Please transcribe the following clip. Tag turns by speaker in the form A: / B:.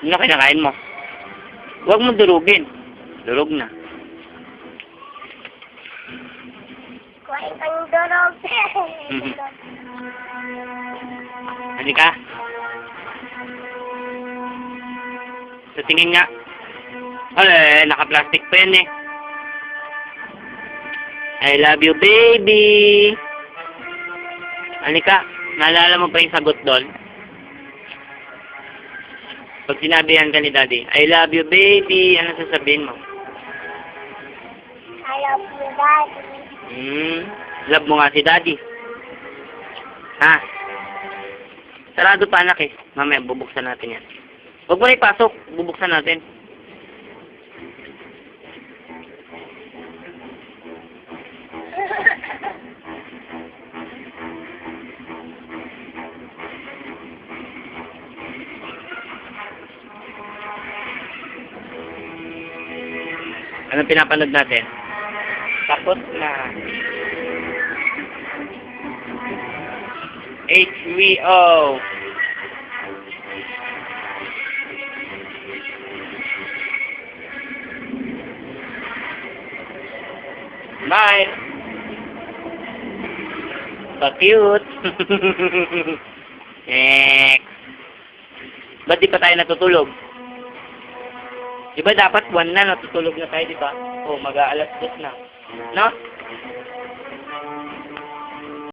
A: Ano kinakain mo? Huwag mo durugin. Durog na.
B: Kuhain kang durog.
A: Halika. Sa tingin nga. Ay, naka-plastic pa yan eh. I love you, baby. Halika. Naalala mo pa yung sagot doon? Pag sinabihan ka ni Daddy, I love you, baby. Ano sasabihin mo?
B: I love you, Daddy.
A: Love mo nga si Daddy. Ha? Sarado pa anak eh. Mamaya, bubuksan natin yan. Huwag mo na ipasok. Bubuksan natin. Anong pinapanood natin? Tapos na. HBO. Bye. So cute. Next. Ba't di pa tayo natutulog? Di ba dapat 1 na natutulog na tayo, di ba? O, mag-aalas 2 na. No?